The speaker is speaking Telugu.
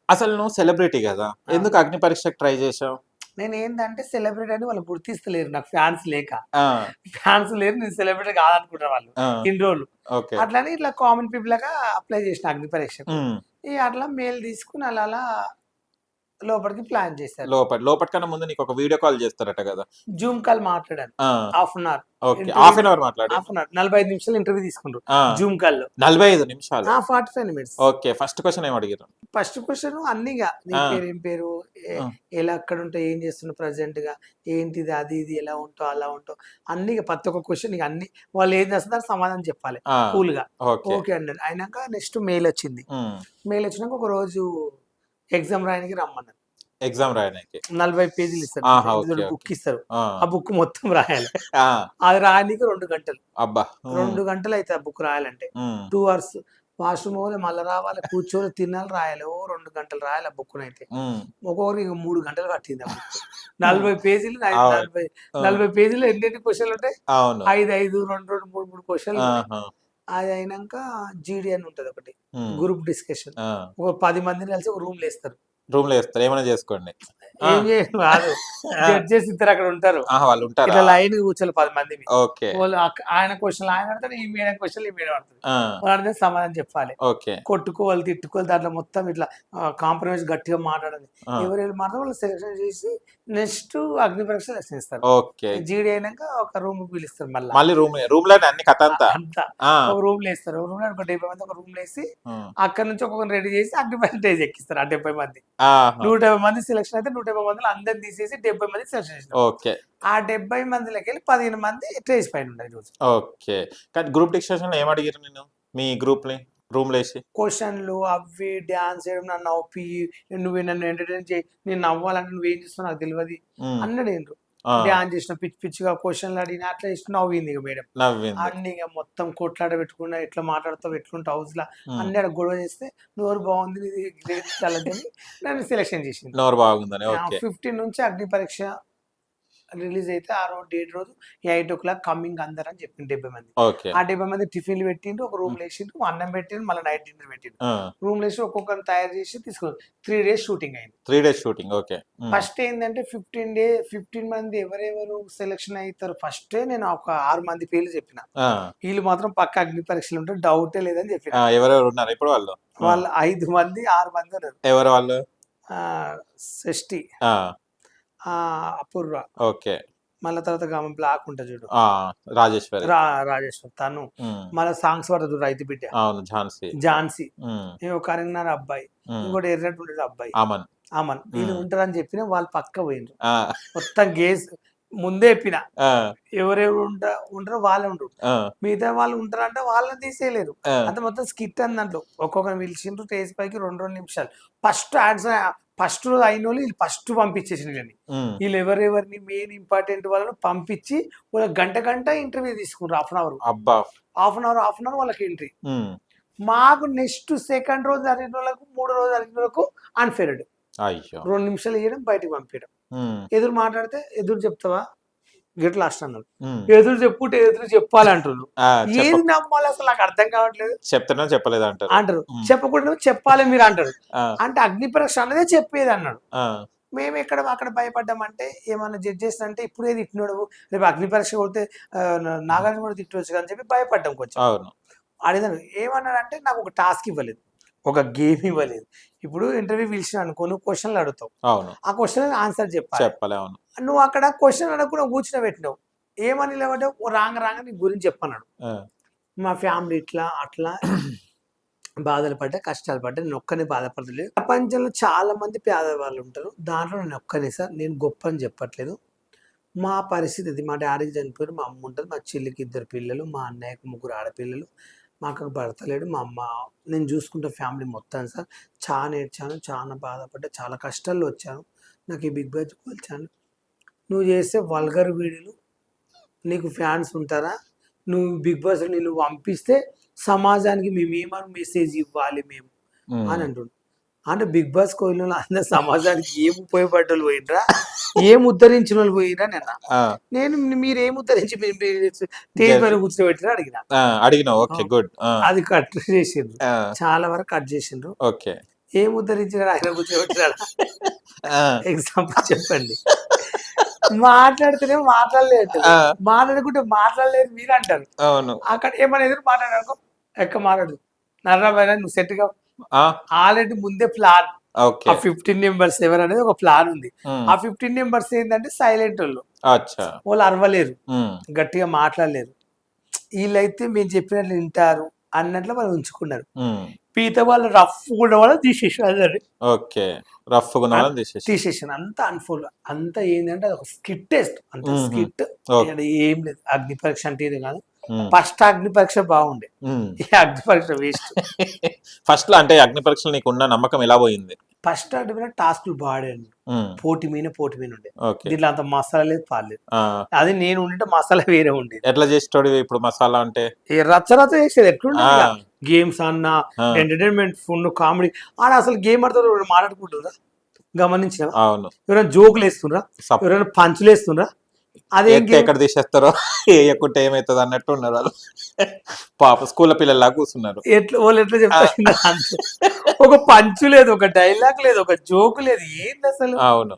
అసలు నువ్వు సెలబ్రిటీ కదా, ఎందుకు అగ్ని పరీక్షకు ట్రై చేసావు? నేనేందంటే సెలబ్రిటీ అని వాళ్ళు గుర్తిస్తలేరు నాకు ఫ్యాన్స్ లేక. ఆ! ఫ్యాన్స్ లేరు. నేను సెలబ్రిటీ కాదనుకుంటారు వాళ్ళు ఆ! ఇన్ని రోజులు. ఓకే. అట్లని ఇట్లా కామన్ పీపుల్‌లాగా అప్లై చేసిన అగ్ని పరీక్షకు. హ్మ్. ఇగ అట్లా మెయిల్ తీసుకొని అలా లోపలికి ప్లాన్ చేశారు. లోపటికన్నా ముందు నీకొక వీడియో కాల్ చేస్తారట గదా! జూమ్ కాల్ మాట్లాడాను. ఆ! Half an hour. Okay. Half an hour మాట్లాడారు. హాఫ్ అన్ అవర్ 45 నిమిషాలు ఇంటర్వ్యూ తీసుకుండ్రు. ఆ! జూమ్ కాల్‌లో. 45 నిమిషాలు. 45 మినిట్స్. ఓకే. ఫస్ట్ క్వెషన్ ఏమి అడిగారు? ఫస్ట్ క్వెషన్ అన్నీగా నీ ఆ! పేరు ఏం పేరు? ఆ! ఎలా ఎక్కడుంటావు? ఏం చేస్తున్నావు ప్రెజెంట్‌గా? ఏంటిది అది ఇది ఎలా ఉంటావు? అలా ఉంటావు? అన్నీ ఇగ ప్రతి ఒక్క క్వెషన్ ఇగ అన్నీ వాళ్ళు ఏం చేస్తారో దానికి సమాధానం చెప్పాలి ఆ! కూల్‌గా. ఓకే. ఓకే అన్నాడు. అయినాక నెక్స్ట్ మెయిల్ వచ్చింది. హ్మ్. మెయిల్ వచ్చినాక ఒక రోజు ఎగ్జామ్ రాయడానికి రమ్మన్నారు. ఎగ్జామ్ రాయడానికి. 40 పేజీలు ఇస్తారు. ఆహా! ఇందులో ఓకే. Book okay. ఇస్తారు. ఆ! ఆ బుక్ మొత్తం రాయాలి. ఆ! అది రాయనీకి 2 గంటలు. అబ్బా! హ్మ్. 2 గంటలు అయితది ఆ బుక్ రాయాలంటే. హ్మ్. 2 అవర్స్. వాష్‌రూమ్ పోవాలి, మళ్ళా రావాలి, కూర్చొని తినాలి, రాయాలి. 2 గంటలు రాయాలి ఆ బుక్కునైతే. హ్మ్. ఒక్కొక్కరికి 3 గంటలు పట్టింది ఆ బుక్. హ్మ్. 40 పేజీలు అవును. 40 ఆ! 40 పేజీలో ఎన్నెన్ని క్వెషన్‌లుంటాయి? అవును. 5, 2, 2, 3 క్వెషన్‌లుంటాయి. ఆహా! అది అయినంక జీడీ అని ఉంటది ఒకటి. హ్మ్. Group discussion. ఆ! ఒక 10 మందిని కలిసి ఒక రూమ్‌లో ఏస్తారు. రూమ్‌లో ఏస్తారు. ఏమైనా చేసుకోండి. ఆ! ఏం చేయను కాదు. ఆ! జడ్జెస్ ఇద్దరు అక్కడ ఉంటారు. ఆహా! వాళ్ళుంటారా? ఇట్లా లైన్‌గా కూర్చోవాలి 10 మందిమి. ఓకే. వాళ్ళు ఆయన క్వెషన్‌లు ఆయన అడతాడు. ఈ మేడం క్వెషన్‌లు ఈ మేడం అడుగుతది. ఆ! వాళ్ళు అడిగితే సమాధానం చెప్పాలి. ఓకే. కొట్టుకోవాలి, తిట్టుకోవాలి. దాంట్లో మొత్తం ఇట్లా కాంప్రమైజ్ గట్టిగా మాట్లాడాలి. ఆ! ఎవరెవరు మాట్లాడో వాళ్ళు సెలక్షన్ చేసి నెక్స్ట్ అగ్ని పరీక్ష సెలక్షన్ ఇస్తారు. ఓకే. జీడీ అయినాక ఒక రూమ్‌కి పిలుస్తారు మళ్ళా. మళ్ళీ రూమ్‌లోనే అన్ని కథంతా. అంతా. ఆ! ఒక రూమ్‌లో ఏస్తారు. ఒక రూమ్‌లో ఒక 70 మంది ఒక రూమ్‌లో ఏసి హ్మ్. అక్కడి నుంచి ఒక్కొక్కరిని రెడీ చేసి అగ్ని పరీక్ష స్టేజ్ ఎక్కిస్తారు. ఆ 70 మంది. ఆహా! 150 మంది సెలక్షన్ అయితే 150 మందిలో అందరిని తీసేసి 70 మందికి సెలక్షన్ చేసినాం. ఓకే. ఆ 70 మందిలోకెళ్ళి 15 మంది స్టేజ్ పైన ఉన్నారు ఈరోజు. ఓకే. కానీ గ్రూప్ డిస్కషన్‌లో ఏం అడిగిర్రు నిన్ను? మీ గ్రూప్‌ని రూమ్‌లో ఏసి? క్వెషన్‌లు అవి డాన్స్ చేయడం, నన్ను నవ్విపియి, నువ్వు నన్ను ఎంటర్‌టైన్ చేయి, నేను నవ్వాలంటే నువ్వేం చేస్తావో నాకు తెలవది హ్మ్. అన్నాడిండ్రు. ఆ! డాన్స్ చేసిన పిచ్చి పిచ్చిగా క్వెషన్‌లు అడిగిన అట్లా చేసి నవ్వింది ఇగ మేడం. నవ్వింది. అన్నీ ఇగ మొత్తం కొట్లాట పెట్టుకున్న ఎట్లా మాట్లాడతావు, ఎట్లుంటావు హౌస్‌ల హ్మ్. అన్నీ ఆడ గొడవ చేస్తే నోరు బాగుంది నీది గ్రేట్ టాలెంట్ అని నన్ను సెలక్షన్ చేసిండ్రు. నోరు బాగుందని. ఓకే. 15 నుంచి అగ్ని పరీక్ష రిలీజ్ అయితే ఆ రోజు డేట్ రోజు 8:00 కమింగ్ అందరూ అని చెప్పిండ్రు 70 మంది. ఓకే. ఆ 70 మంది టిఫిన్‌లు పెట్టిండ్రు. ఒక హ్మ్. రూమ్‌లో ఏసిండ్రు. అన్నం పెట్టిండ్రు. మళ్ళీ నైట్ డిన్నర్ పెట్టిండ్రు. ఆ! రూమ్‌లో ఏసి ఒక్కొక్కరిని తయారు చేసి తీసుకున్నారు. 3 డేస్ షూటింగ్ అయింది. 3 డేస్ షూటింగ్. ఓకే. హ్మ్. ఫస్ట్ ఏందంటే 15 మంది ఎవరెవరు సెలక్షన్ అయితారు ఫస్టే నేను ఒక 6 మంది పేర్లు చెప్పిన. ఆ! ఈళ్ళు మాత్రం పక్కా అగ్ని పరీక్షలు ఉంటారు. డౌటే లేదని చెప్పిన. ఆ! ఎవరెవరు ఉన్నారు ఇప్పుడు వాళ్ళు? ఆ! వాళ్ళు 5 మంది, 6 మంది ఉన్నారు. ఎవరు వాళ్ళు? షష్ఠి, ఆ! అపూర్వ, ఓకే. మళ్ళా తర్వాత ఆమె బ్లాక్ ఉంటది చూడు. ఆ! రాజేశ్వరి. రాజేశ్వరి తను. హ్మ్. మళ్ళా సాంగ్స్ పాడతది చూడు 'రైతు బిడ్డ'. అవును. ఝాన్సీ. ఝాన్సీ. హ్మ్. ఇంకో కరీంనగర్ అబ్బాయి. హ్మ్. ఇంకోటి ఎర్రటి ఉండేటి అబ్బాయి. అమన్. అమన్. వీళ్ళు హ్మ్. ఉంటారని చెప్పిన వాళ్ళు పక్కా పోయిండ్రు. ఆ! మొత్తం గేస్ ముందే చెప్పిన. ఆ! ఎవరెవరు ఉంటారో వాళ్ళే ఉండ్రు. ఆ! మిగతా వాళ్ళు ఉంటారంటే వాళ్ళని తీసేయలేరు. ఆ! అంతే మొత్తం స్కిట్ అని దాంట్లో. ఒక్కొక్కరిని పిలిచిండ్రు స్టేజ్ పైకి 2, 2 నిమిషాలు. ఫస్ట్ రోజు అయినోళ్ళు వీళ్ళు ఫస్ట్ పంపించేసిండ్రు వీళ్ళని. హ్మ్. వీళ్ళు ఎవరెవరిని మెయిన్ ఇంపార్టెంట్ వాళ్ళని పంపించి వాళ్ళకి గంట ఇంటర్వ్యూ తీసుకున్నారు. Half an hour. అబ్బా! హాఫ్ అన్ అవర్ వాళ్ళకి ఎంట్రీ. హ్మ్. మాకు నెక్స్ట్ సెకండ్ రోజు జరిగినోళ్ళకు, మూడో రోజు జరిగినోళ్ళకు అన్‌ఫెయిర్డ్. అయ్యో! 2 నిమిషాలు ఇయ్యడం, బయటికి పంపియడం. హ్మ్. ఎదురు మాట్లాడితే ఎదురు చెప్తావా? గెట్ లాస్ట్ అన్నారు. హ్మ్. ఎదురు చెప్పుకుంటే ఎదురు చెప్పాలి అంటుర్రు. ఆ! ఏది నమ్మాలి అసలు నాకు అర్థం కావట్లేదు చెప్తేనో చెప్పలేదా అంటారు. అంటారు. హ్మ్. చెప్పకుండా చెప్పాలి మీరు అంటారు. ఆ! అంటే అగ్ని పరీక్ష అన్నదే చెప్పేది అన్నాడు. ఆ! మేము ఎక్కడ అక్కడ భయపడ్డామంటే ఏమన్నా జడ్జెస్ అంటే ఇప్పుడే తిట్టినోడు రేపు అగ్ని పరీక్ష కొడితే నాగార్జున కూడా తిట్టొచ్చు అని చెప్పి భయపడ్డాం కొంచెం. అవును. అడిగాను ఏమన్నాడంటే నాకు ఒక టాస్క్ ఇవ్వలేదు. ఒక గేమ్ ఇవ్వలేదు. ఇప్పుడు ఇంటర్వ్యూ పిలిచినా అనుకో నువ్వు క్వెషన్‌లు అడుగుతావు. అవును. ఆ క్వెషన్‌కి ఆన్సర్ చెప్పాలి. చెప్పలే. అవును. నువ్వు అక్కడ క్వెషన్ అడగకుండా కూర్చోబెట్టినావు. ఏమని నిలబడ్డావు? రాంగ నీ గురించి చెప్పన్నాడు. ఆ! మా ఫ్యామిలీ ఇట్లా, అట్లా బాధలు పడ్డా, కష్టాలు పడ్డా నేనొక్కడినే బాధపడతలేదు. ప్రపంచంలో చాలా మంది పేదవాళ్ళు ఉంటారు. దాంట్లో నేనొక్కడినే సార్. నేను గొప్ప అని చెప్పట్లేదు. మా పరిస్థితి ఇది. మా డ్యాడీకి చనిపోయారు. మా అమ్మ ఉంటది. మా చెల్లికి 2 పిల్లలు. మా అన్నయ్యకి 3 ఆడపిల్లలు. మాకు భర్త లేడు. మా అమ్మ నేను చూసుకుంటే ఫ్యామిలీ మొత్తం సార్. చాలా ఏడ్చాను. చాలా బాధపడ్డా. చాలా కష్టాల్లో వచ్చాను. నాకు ఈ బిగ్ బాస్‌కి వచ్చాను. నువ్వు చేసే వల్గర్ వీడియోలు నీకు ఫ్యాన్స్ ఉంటారా? నువ్వు బిగ్ బాస్‌లో నిన్ను పంపిస్తే సమాజానికి మేమేమని మెసేజ్ ఇవ్వాలి మేము అని హ్మ్. అంటుండు. అంటే బిగ్ బాస్‌కి పోయినోళ్ళు అందరూ సమాజానికి ఏం ఉపయోగపడ్డోళ్ళు పోయిండ్రా? ఏం ఉద్ధరించినోళ్ళు పోయిండ్రా నన్నా? ఆ! నేను మీరేం ఉద్ధరించి మీరు స్టేజ్ పైన కూర్చోబెట్టిర్రు అడిగినా. ఆ! అడిగినావు. ఆ! ఓకే. గుడ్. ఆ! అది కట్ చేసిండ్రు. ఆ! చాలా వరకు కట్ చేసిండ్రు. ఓకే. ఏం ఉద్ధరించినాడు ఆయన కూర్చోబెట్టినాడు ఆ, ఎగ్జాంపుల్ చెప్పండి. మాట్లాడితేనే మాట్లాడలేదు, ఆ, మాట్లాడుకుంటే మాట్లాడలేదు మీరు అంటారు. అవును. అక్కడ ఏమైనా ఎదురు మాట్లాడారు ఎక్క మాట్లాడు నర్రమైన నువ్వు సెట్గా ఆ, ఆల్రెడీ ముందే ప్లాన్. ఓకే. ఆ 15 మెంబర్స్ ఎవరు అనేది ఒక ప్లాన్ ఉంది. ఉమ్, ఆ 15 మెంబర్స్ ఏంటంటే సైలెంట్ వాళ్ళు, అచ్చా. వాళ్ళు అరవలేరు, ఉమ్, గట్టిగా మాట్లాడలేరు. వీళ్ళైతే మీరు చెప్పినట్లు వింటారు అన్నట్లు వాళ్ళు ఉంచుకున్నారు. ఉమ్, మిగతా వాళ్ళు రఫ్ కూడా వాళ్ళు తీసేసారు, ఓకే. రఫ్ ఉన్న వాళ్ళని తీసేసి. తీసేసాను. అంతా అన్ఫోల్, అంతా ఏంటంటే అది ఒక స్కిట్ టెస్ట్, అంత మ్మ్. స్కిట్. ఓకే. ఏం లేదు, అగ్ని పరీక్ష అంటే ఇది కాదు. ఉమ్, ఫస్ట్ అగ్ని పరీక్ష బాగుండే, ఉమ్. ఈ అగ్ని పరీక్ష వేస్ట్. ఫస్ట్ లో అంటే అగ్ని పరీక్షలు నీకు ఉన్న నమ్మకం ఎలా పోయింది? ఫస్ట్ అంటే మీద టాస్క్లు బాగాడండి, ఉమ్, పోటీ మీద ఉండే. ఓకే. దీంట్లో అంత మసాలా లేదు, పాలేదు. ఆ, అది నేను ఉంటే మసాలా వేరే ఉండేది. ఎట్లా చేసేటోడు ఇప్పుడు మసాలా అంటే? ఏ రచ్చ చేసేది ఎట్లుండేది ఆ, ఇక. గేమ్స్ అన్నా, ఆ, ఎంటర్టైన్మెంట్, ఫుడ్, కామెడీ. ఆడ అసలు గేమ్ ఆడుతారు మాట్లాడుకుంటున్నా గమనించిన, అవును. ఎవరైనా జోకులు వేస్తుండ్రా, సప్ ఎవరైనా పంచులు వేస్తుండ్రా, అదేం ఎత్తే గేమ్. ఎక్కడ తీసేస్తారో వేయకుంటే ఏమవుతుంది అన్నట్టు ఉన్నారు వాళ్ళు. పాప స్కూల్ పిల్లల్లా కూర్చున్నారు. వాళ్ళు ఎట్లా ఆ, చెప్తారు అంతే. ఒక పంచు లేదు, ఒక డైలాగ్ లేదు, ఒక జోకు లేదు, ఏంది అసలు. అవును.